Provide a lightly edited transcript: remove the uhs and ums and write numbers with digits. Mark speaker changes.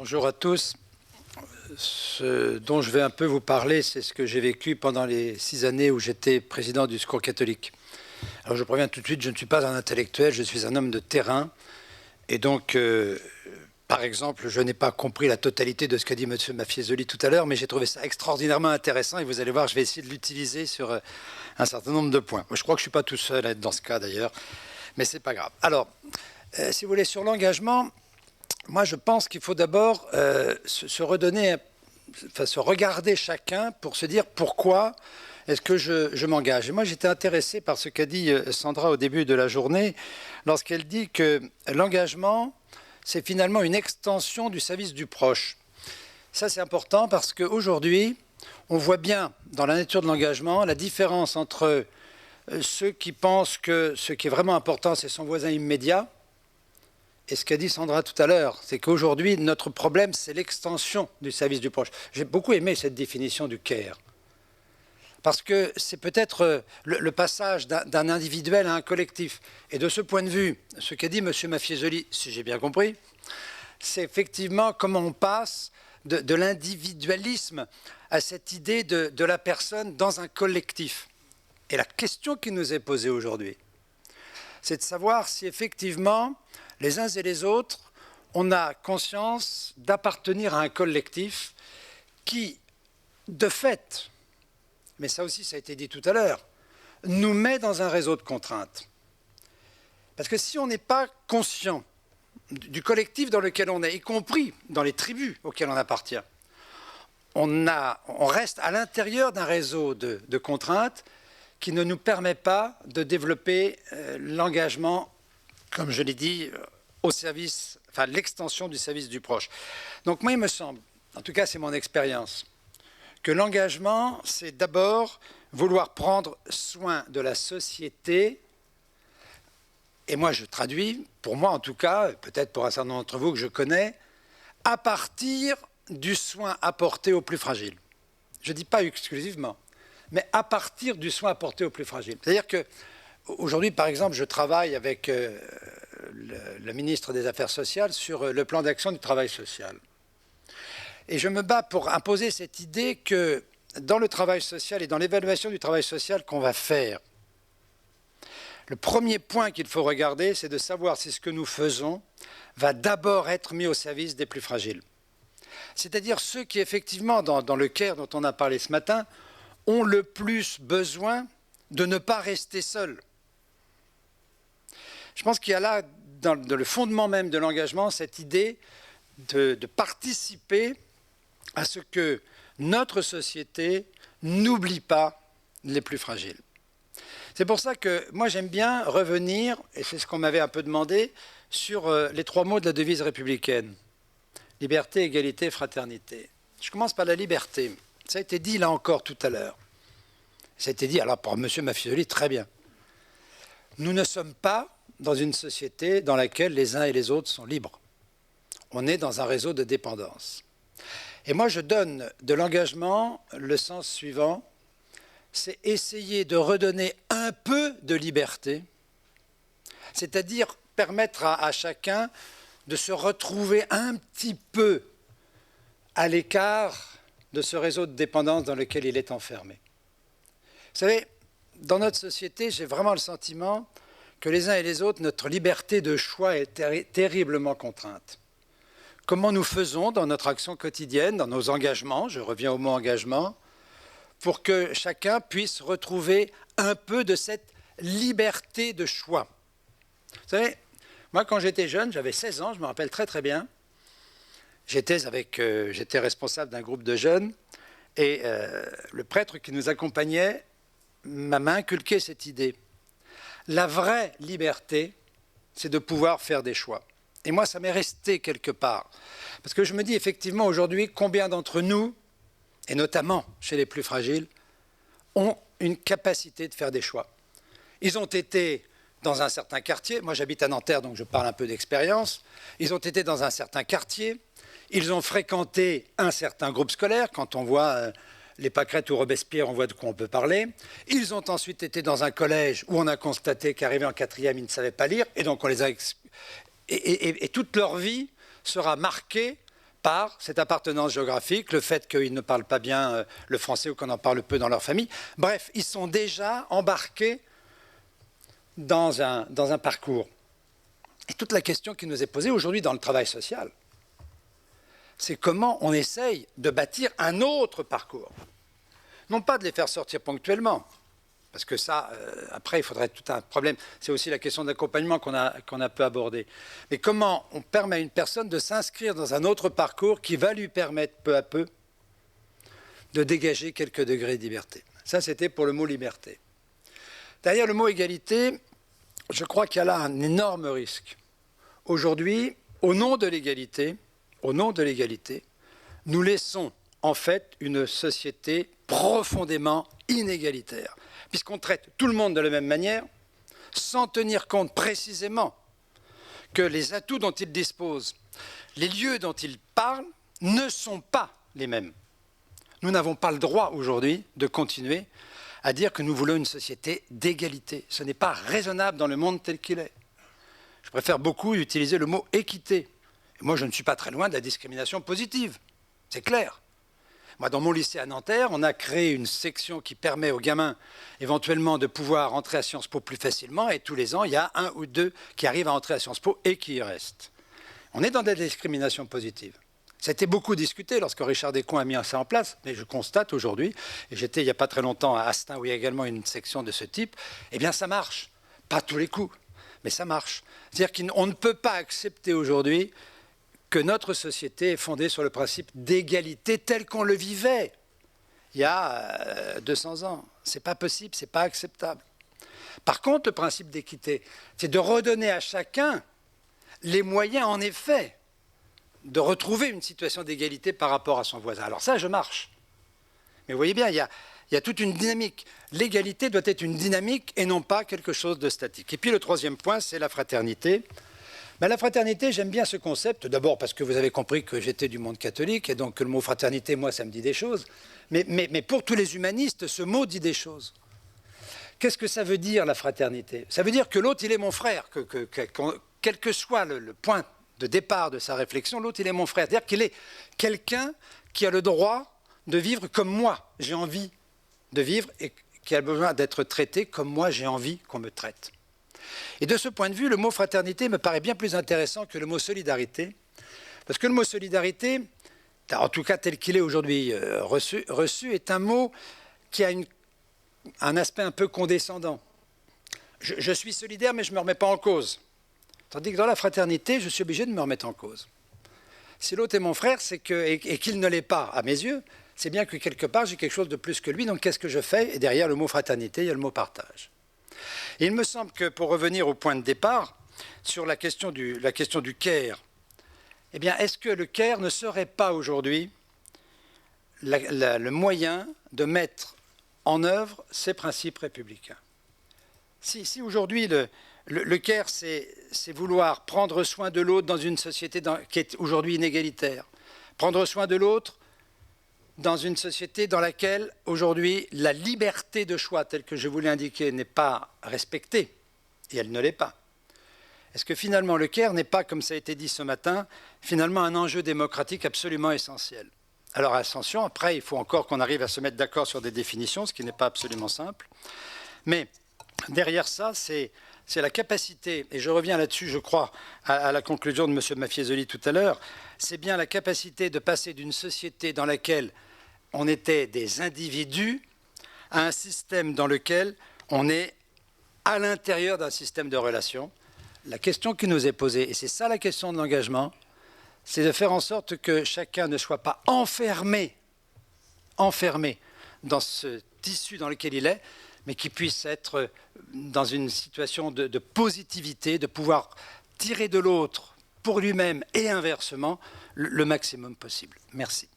Speaker 1: Bonjour à tous. Ce dont je vais un peu vous parler, c'est ce que j'ai vécu pendant les 6 années où j'étais président du Secours catholique. Alors je préviens tout de suite, je ne suis pas un intellectuel, je suis un homme de terrain. Et donc, par exemple, je n'ai pas compris la totalité de ce qu'a dit M. Mafiesoli tout à l'heure, mais j'ai trouvé ça extraordinairement intéressant et vous allez voir, je vais essayer de l'utiliser sur un certain nombre de points. Je crois que je ne suis pas tout seul à être dans ce cas d'ailleurs, mais ce n'est pas grave. Alors, si vous voulez, sur l'engagement, moi, je pense qu'il faut d'abord se redonner, enfin, se regarder chacun pour se dire pourquoi est-ce que je m'engage. Et moi, j'étais intéressé par ce qu'a dit Sandra au début de la journée, lorsqu'elle dit que l'engagement, c'est finalement une extension du service du proche. Ça, c'est important parce qu'aujourd'hui, on voit bien dans la nature de l'engagement la différence entre ceux qui pensent que ce qui est vraiment important, c'est son voisin immédiat. Et ce qu'a dit Sandra tout à l'heure, c'est qu'aujourd'hui, notre problème, c'est l'extension du service du proche. J'ai beaucoup aimé cette définition du care. Parce que c'est peut-être le passage d'un individuel à un collectif. Et de ce point de vue, ce qu'a dit M. Mafiesoli, si j'ai bien compris, c'est effectivement comment on passe de l'individualisme à cette idée de la personne dans un collectif. Et la question qui nous est posée aujourd'hui, c'est de savoir si effectivement, les uns et les autres, on a conscience d'appartenir à un collectif qui, de fait, mais ça aussi ça a été dit tout à l'heure, nous met dans un réseau de contraintes. Parce que si on n'est pas conscient du collectif dans lequel on est, y compris dans les tribus auxquelles on appartient, on reste à l'intérieur d'un réseau de contraintes qui ne nous permet pas de développer l'engagement, comme je l'ai dit, au service, enfin l'extension du service du proche. Donc moi, il me semble, en tout cas c'est mon expérience, que l'engagement, c'est d'abord vouloir prendre soin de la société. Et moi, je traduis, pour moi en tout cas, peut-être pour un certain nombre d'entre vous que je connais, à partir du soin apporté aux plus fragiles. Je ne dis pas exclusivement, mais à partir du soin apporté aux plus fragiles. C'est-à-dire qu'aujourd'hui, par exemple, je travaille avec le ministre des Affaires sociales sur le plan d'action du travail social. Et je me bats pour imposer cette idée que dans le travail social et dans l'évaluation du travail social qu'on va faire, le premier point qu'il faut regarder, c'est de savoir si ce que nous faisons va d'abord être mis au service des plus fragiles. C'est-à-dire ceux qui, effectivement, dans le care dont on a parlé ce matin, ont le plus besoin de ne pas rester seuls. Je pense qu'il y a là, dans le fondement même de l'engagement, cette idée de participer à ce que notre société n'oublie pas les plus fragiles. C'est pour ça que moi j'aime bien revenir, et c'est ce qu'on m'avait un peu demandé, sur les 3 mots de la devise républicaine. Liberté, égalité, fraternité. Je commence par la liberté. Ça a été dit là encore tout à l'heure. Ça a été dit alors par M. Mafiesoli, très bien. Nous ne sommes pas dans une société dans laquelle les uns et les autres sont libres. On est dans un réseau de dépendance. Et moi, je donne de l'engagement le sens suivant, c'est essayer de redonner un peu de liberté, c'est-à-dire permettre à chacun de se retrouver un petit peu à l'écart de ce réseau de dépendance dans lequel il est enfermé. Vous savez, dans notre société, j'ai vraiment le sentiment que les uns et les autres, notre liberté de choix est terriblement contrainte. Comment nous faisons dans notre action quotidienne, dans nos engagements, je reviens au mot engagement, pour que chacun puisse retrouver un peu de cette liberté de choix. Vous savez, moi quand j'étais jeune, j'avais 16 ans, je me rappelle très très bien, j'étais responsable d'un groupe de jeunes et le prêtre qui nous accompagnait m'a inculqué cette idée. La vraie liberté, c'est de pouvoir faire des choix. Et moi, ça m'est resté quelque part. Parce que je me dis effectivement aujourd'hui, combien d'entre nous, et notamment chez les plus fragiles, ont une capacité de faire des choix. Ils ont été dans un certain quartier, moi j'habite à Nanterre, donc je parle un peu d'expérience, ils ont été dans un certain quartier, ils ont fréquenté un certain groupe scolaire, quand on voit les Pâquerettes ou Robespierre, on voit de quoi on peut parler. Ils ont ensuite été dans un collège où on a constaté qu'arrivés en 4e, ils ne savaient pas lire, et donc on les a... Et toute leur vie sera marquée par cette appartenance géographique, le fait qu'ils ne parlent pas bien le français ou qu'on en parle peu dans leur famille. Bref, ils sont déjà embarqués dans un parcours. Et toute la question qui nous est posée aujourd'hui dans le travail social, c'est comment on essaye de bâtir un autre parcours. Non pas de les faire sortir ponctuellement, parce que ça, après, il faudrait tout un problème. C'est aussi la question d'accompagnement qu'on a peu abordée. Mais comment on permet à une personne de s'inscrire dans un autre parcours qui va lui permettre peu à peu de dégager quelques degrés de liberté. Ça, c'était pour le mot liberté. Derrière le mot égalité, je crois qu'il y a là un énorme risque. Aujourd'hui, au nom de l'égalité, nous laissons en fait une société profondément inégalitaire, puisqu'on traite tout le monde de la même manière, sans tenir compte précisément que les atouts dont ils disposent, les lieux dont ils parlent, ne sont pas les mêmes. Nous n'avons pas le droit aujourd'hui de continuer à dire que nous voulons une société d'égalité. Ce n'est pas raisonnable dans le monde tel qu'il est. Je préfère beaucoup utiliser le mot équité. Et moi, je ne suis pas très loin de la discrimination positive. C'est clair. Moi, dans mon lycée à Nanterre, on a créé une section qui permet aux gamins éventuellement de pouvoir entrer à Sciences Po plus facilement. Et tous les ans, il y a 1 ou 2 qui arrivent à entrer à Sciences Po et qui y restent. On est dans des discriminations positives. Ça a été beaucoup discuté lorsque Richard Descoings a mis ça en place, mais je constate aujourd'hui, et j'étais il n'y a pas très longtemps à Astin où il y a également une section de ce type, eh bien ça marche. Pas tous les coups, mais ça marche. C'est-à-dire qu'on ne peut pas accepter aujourd'hui que notre société est fondée sur le principe d'égalité tel qu'on le vivait il y a 200 ans. Ce n'est pas possible, ce n'est pas acceptable. Par contre, le principe d'équité, c'est de redonner à chacun les moyens, en effet, de retrouver une situation d'égalité par rapport à son voisin. Alors ça, je marche. Mais vous voyez bien, il y a toute une dynamique. L'égalité doit être une dynamique et non pas quelque chose de statique. Et puis le troisième point, c'est la fraternité. Ben, la fraternité, j'aime bien ce concept, d'abord parce que vous avez compris que j'étais du monde catholique, et donc que le mot fraternité, moi, ça me dit des choses. Mais pour tous les humanistes, ce mot dit des choses. Qu'est-ce que ça veut dire, la fraternité? Ça veut dire que l'autre, il est mon frère, quel que soit le point de départ de sa réflexion, l'autre, il est mon frère. C'est-à-dire qu'il est quelqu'un qui a le droit de vivre comme moi, j'ai envie de vivre, et qui a besoin d'être traité comme moi, j'ai envie qu'on me traite. Et de ce point de vue, le mot fraternité me paraît bien plus intéressant que le mot solidarité, parce que le mot solidarité, en tout cas tel qu'il est aujourd'hui reçu, est un mot qui a un aspect un peu condescendant. Je suis solidaire, mais je ne me remets pas en cause. Tandis que dans la fraternité, je suis obligé de me remettre en cause. Si l'autre est mon frère, et qu'il ne l'est pas, à mes yeux, c'est bien que quelque part, j'ai quelque chose de plus que lui. Donc qu'est-ce que je fais? Et derrière le mot fraternité, il y a le mot partage. Et il me semble que, pour revenir au point de départ, sur la question du care, eh bien, est-ce que le care ne serait pas aujourd'hui le moyen de mettre en œuvre ces principes républicains? Si aujourd'hui, le care, c'est vouloir prendre soin de l'autre dans une société qui est aujourd'hui inégalitaire, prendre soin de l'autre dans une société dans laquelle, aujourd'hui, la liberté de choix, telle que je vous l'ai indiqué, n'est pas respectée, et elle ne l'est pas. Est-ce que finalement le care n'est pas, comme ça a été dit ce matin, finalement un enjeu démocratique absolument essentiel? Alors attention, après, il faut encore qu'on arrive à se mettre d'accord sur des définitions, ce qui n'est pas absolument simple. Mais derrière ça, c'est la capacité, et je reviens là-dessus, je crois, à la conclusion de M. Mafiesoli tout à l'heure, c'est bien la capacité de passer d'une société dans laquelle on était des individus à un système dans lequel on est à l'intérieur d'un système de relations. La question qui nous est posée, et c'est ça la question de l'engagement, c'est de faire en sorte que chacun ne soit pas enfermé dans ce tissu dans lequel il est, mais qui puisse être dans une situation de positivité, de pouvoir tirer de l'autre pour lui-même et inversement le maximum possible. Merci.